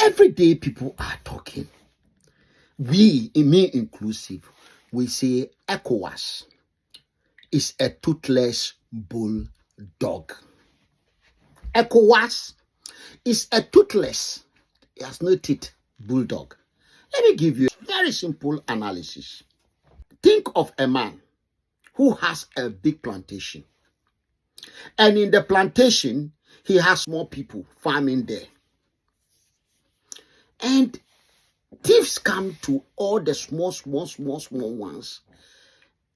Every day people are talking. We, me inclusive, we say Ecowas is a toothless bulldog. Ecowas is a toothless, it has no teeth, bulldog. Let me give you a very simple analysis. Think of a man who has a big plantation. And in the plantation, he has more people farming there. And thieves come to all the small ones.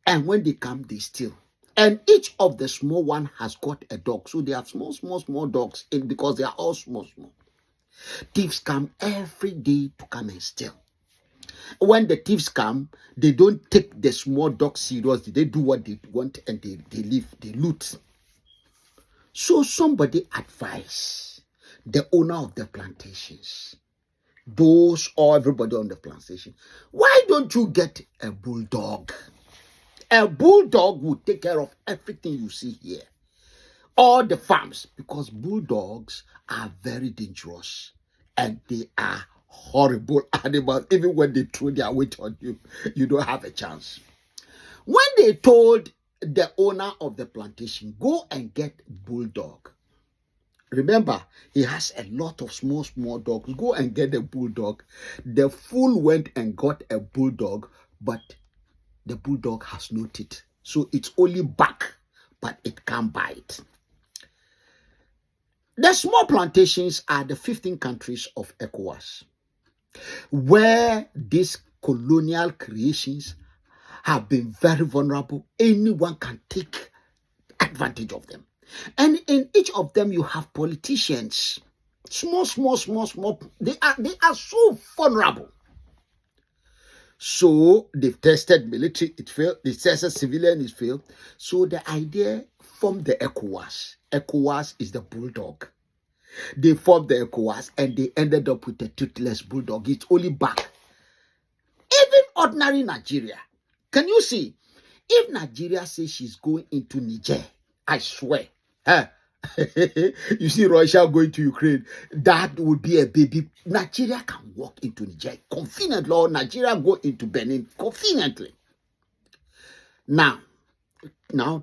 And when they come, they steal. And each of the small one has got a dog. So they have small dogs because they are all small. Thieves come every day to come and steal. When the thieves come, they don't take the small dog seriously. They do what they want and they leave, they loot. So somebody advised the owner of the plantations, those or everybody on the plantation, why don't you get a bulldog? A bulldog will take care of everything you see here. All the farms, because bulldogs are very dangerous and they are horrible animals. Even when they throw their weight on you, you don't have a chance. When they told the owner of the plantation, go and get bulldog. Remember, he has a lot of small dogs. Go and get a bulldog. The fool went and got a bulldog, but the bulldog has no teeth. So it's only back, but it can't bite. The small plantations are the 15 countries of Ecowas, where these colonial creations have been very vulnerable. Anyone can take advantage of them. And in each of them, you have politicians. Small. They are so vulnerable. So they've tested military, it failed. They tested civilian, it failed. So the idea formed the Ecowas. Ecowas is the bulldog. They formed the Ecowas and they ended up with a toothless bulldog. It's only back. Even ordinary Nigeria. Can you see? If Nigeria says she's going into Niger, I swear. You see Russia going to Ukraine, that would be a baby. Nigeria can walk into Niger conveniently, or Nigeria go into Benin conveniently. Now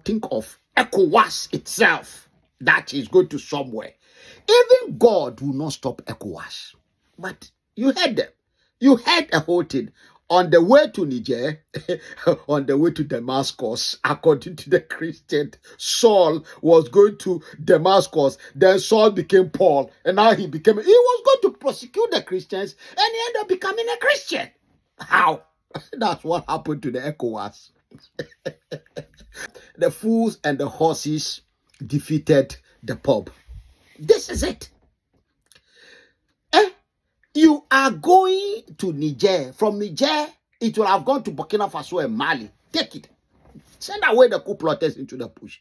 think of Ecowas itself. That is going to somewhere. Even God will not stop Ecowas. But you heard them. You heard a whole thing. On the way to Niger, on the way to Damascus, according to the Christian, Saul was going to Damascus. Then Saul became Paul. And now he was going to prosecute the Christians. And he ended up becoming a Christian. How? That's what happened to the Ecowas. The fools and the horses defeated the pub. This is it. You are going to Niger. From Niger, it will have gone to Burkina Faso and Mali. Take it. Send away the coup plotters into the bush.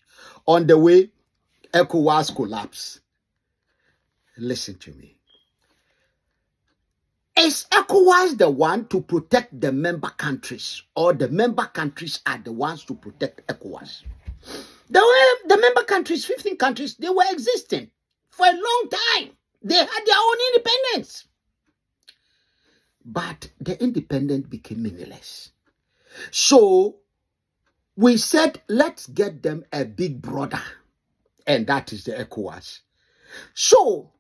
On the way, Ecowas collapse. Listen to me. Is Ecowas the one to protect the member countries, or the member countries are the ones to protect Ecowas? The member countries, 15 countries, they were existing for a long time. They had their own independence. But the independence became meaningless. So we said, let's get them a big brother. And that is the Ecowas. So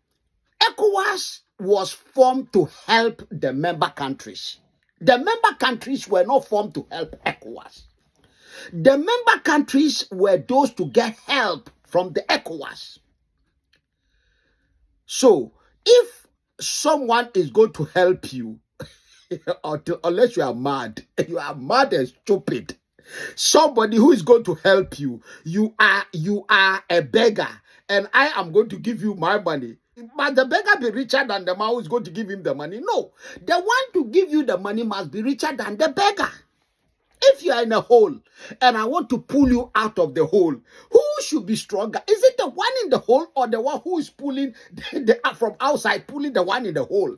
Ecowas was formed to help the member countries. The member countries were not formed to help Ecowas. The member countries were those to get help from the Ecowas. So if someone is going to help you, unless you are mad and stupid. Somebody who is going to help you, you are a beggar, and I am going to give you my money. But the beggar be richer than the man who is going to give him the money? No, the one to give you the money must be richer than the beggar. If you are in a hole and I want to pull you out of the hole, who should be stronger? Is it the one in the hole or the one who is pulling from outside, pulling the one in the hole?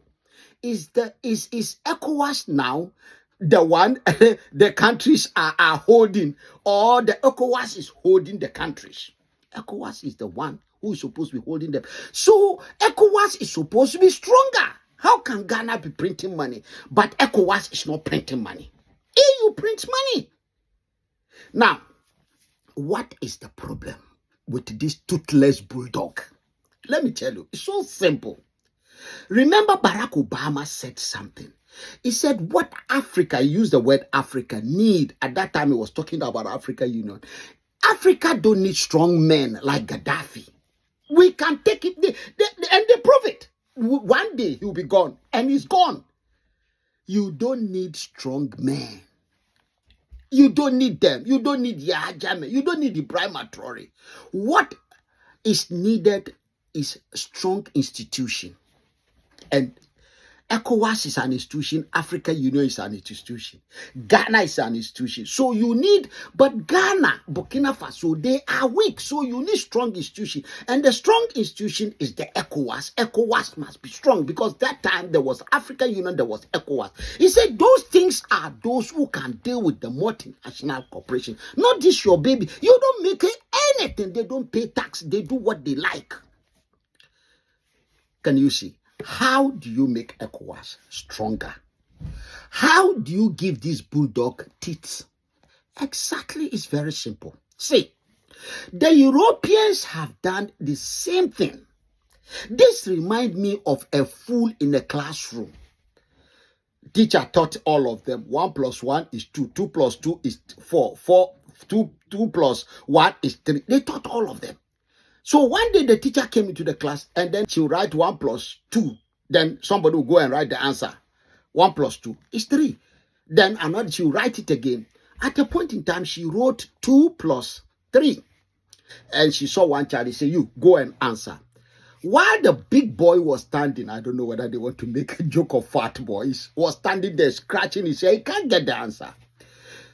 Is Ecowas now the one the countries are holding, or the Ecowas is holding the countries? Ecowas is the one who is supposed to be holding them. So Ecowas is supposed to be stronger. How can Ghana be printing money, but ECOWAS is not printing money? EU prints money. Now, what is the problem with this toothless bulldog? Let me tell you, it's so simple. Remember, Barack Obama said something. He said, what Africa, he used the word Africa, need, at that time he was talking about African Union. Africa don't need strong men like Gaddafi. We can take it, and they prove it. One day he'll be gone, and he's gone. You don't need strong men. You don't need them. You don't need Yahya Jammeh. You don't need Ibrahim Traore. What is needed is strong institution. And ECOWAS is an institution. African Union is an institution. Ghana is an institution. So you need, but Ghana, Burkina Faso, they are weak. So you need strong institution. And the strong institution is the ECOWAS. ECOWAS must be strong because that time there was African Union, there was ECOWAS. He said those things are those who can deal with the multinational corporation. Not this your baby. You don't make anything. They don't pay tax. They do what they like. Can you see? How do you make ECOWAS stronger? How do you give this bulldog teeth? Exactly, it's very simple. See, the Europeans have done the same thing. This reminds me of a fool in a classroom. Teacher taught all of them. 1 plus 1 is 2. 2 plus 2 is 4. 2 plus 1 is 3. They taught all of them. So one day the teacher came into the class and then she'll write 1 plus 2. Then somebody will go and write the answer. 1 plus 2 is 3. Then another, she'll write it again. At a point in time, she wrote 2 plus 3. And she saw one child, he said, you go and answer. While the big boy was standing, I don't know whether they want to make a joke of fat boys, was standing there scratching his head, he can't get the answer.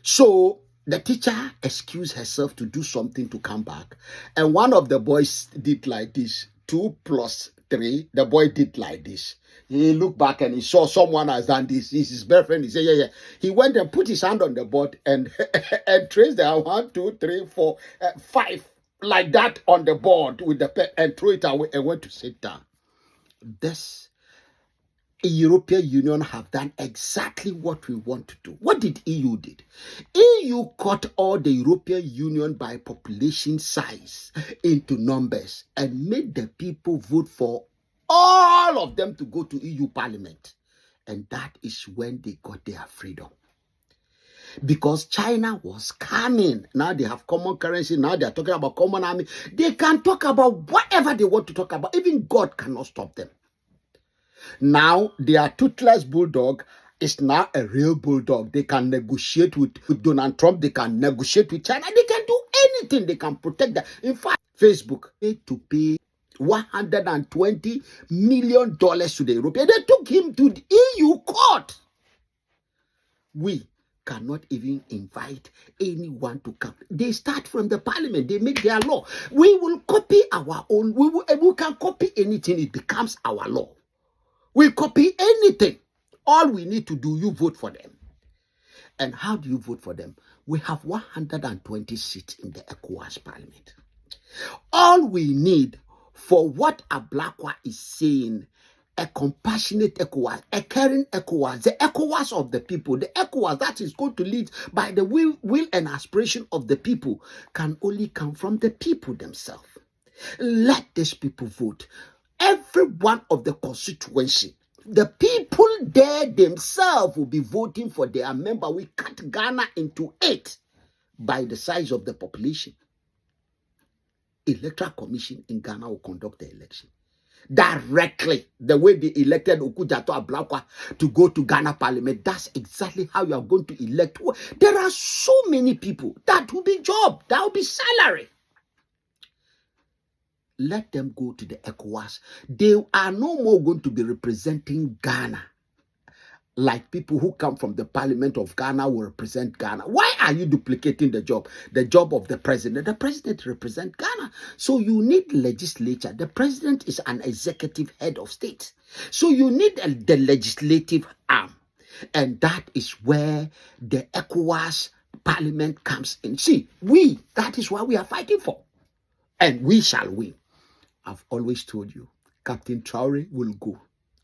So the teacher excused herself to do something to come back. And one of the boys did like this. 2 plus 3. The boy did like this. He looked back and he saw someone has done this. He's his best friend. He said, yeah. He went and put his hand on the board and, and traced the 1, 2, 3, 4, 5 like that on the board with the pen and threw it away and went to sit down. This European Union have done exactly what we want to do. What did EU did? EU cut all the European Union by population size into numbers and made the people vote for all of them to go to EU Parliament. And that is when they got their freedom. Because China was coming. Now they have common currency. Now they are talking about common army. They can talk about whatever they want to talk about. Even God cannot stop them. Now, their toothless bulldog is now a real bulldog. They can negotiate with Donald Trump. They can negotiate with China. They can do anything. They can protect that. In fact, Facebook paid to pay $120 million to the European. They took him to the EU court. We cannot even invite anyone to come. They start from the parliament. They make their law. We will copy our own. We can copy anything. It becomes our law. We copy anything. All we need to do, you vote for them. And how do you vote for them? We have 120 seats in the ECOWAS parliament. All we need for what Ablakwa is saying, a compassionate ECOWAS, a caring ECOWAS, the ECOWAS of the people, the ECOWAS that is going to lead by the will and aspiration of the people, can only come from the people themselves. Let these people vote. Every one of the constituency, the people there themselves will be voting for their member. We cut Ghana into 8 by the size of the population. Electoral Commission in Ghana will conduct the election directly. The way they elected Okujato Ablakwa to go to Ghana Parliament, that's exactly how you are going to elect. There are so many people. That will be job. That will be salary. Let them go to the ECOWAS. They are no more going to be representing Ghana like people who come from the parliament of Ghana will represent Ghana. Why are you duplicating the job? The job of the president. The president represents Ghana. So you need legislature. The president is an executive head of state. So you need the legislative arm. And that is where the ECOWAS parliament comes in. See, that is what we are fighting for. And we shall win. I've always told you, Captain Traore will go.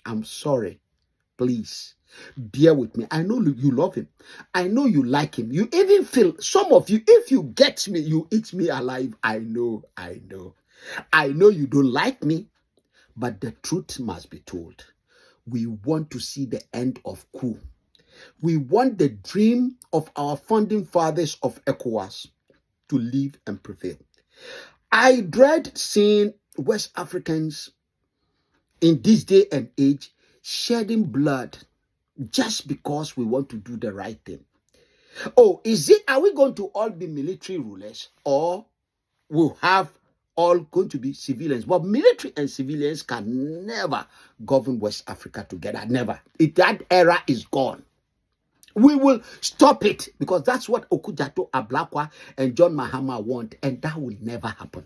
I'm sorry. Please bear with me. I know you love him. I know you like him. You even feel, some of you, if you get me, you eat me alive. I know. I know you don't like me, but the truth must be told. We want to see the end of coup. We want the dream of our founding fathers of Ecowas to live and prevail. I dread seeing West Africans in this day and age shedding blood just because we want to do the right thing. Oh, are we going to all be military rulers, or we'll have all going to be civilians? But military and civilians can never govern West Africa together. Never. That era is gone. We will stop it, because that's what Okujato Ablakwa and John Mahama want, and that will never happen.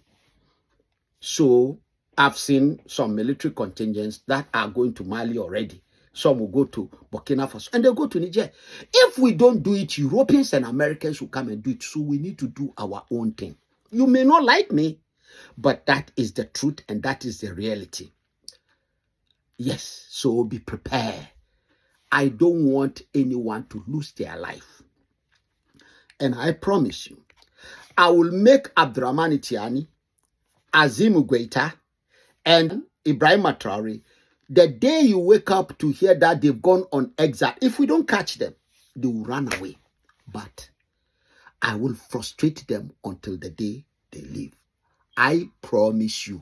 So I've seen some military contingents that are going to Mali already. Some will go to Burkina Faso, and they'll go to Niger. If we don't do it, Europeans and Americans will come and do it. So we need to do our own thing. You may not like me, but that is the truth, and that is the reality. Yes, so be prepared. I don't want anyone to lose their life. And I promise you, I will make Abdurrahman Itiani, Azim Ugueta, and Ibrahim Traore, the day you wake up to hear that they've gone on exile, if we don't catch them, they will run away. But I will frustrate them until the day they leave. I promise you.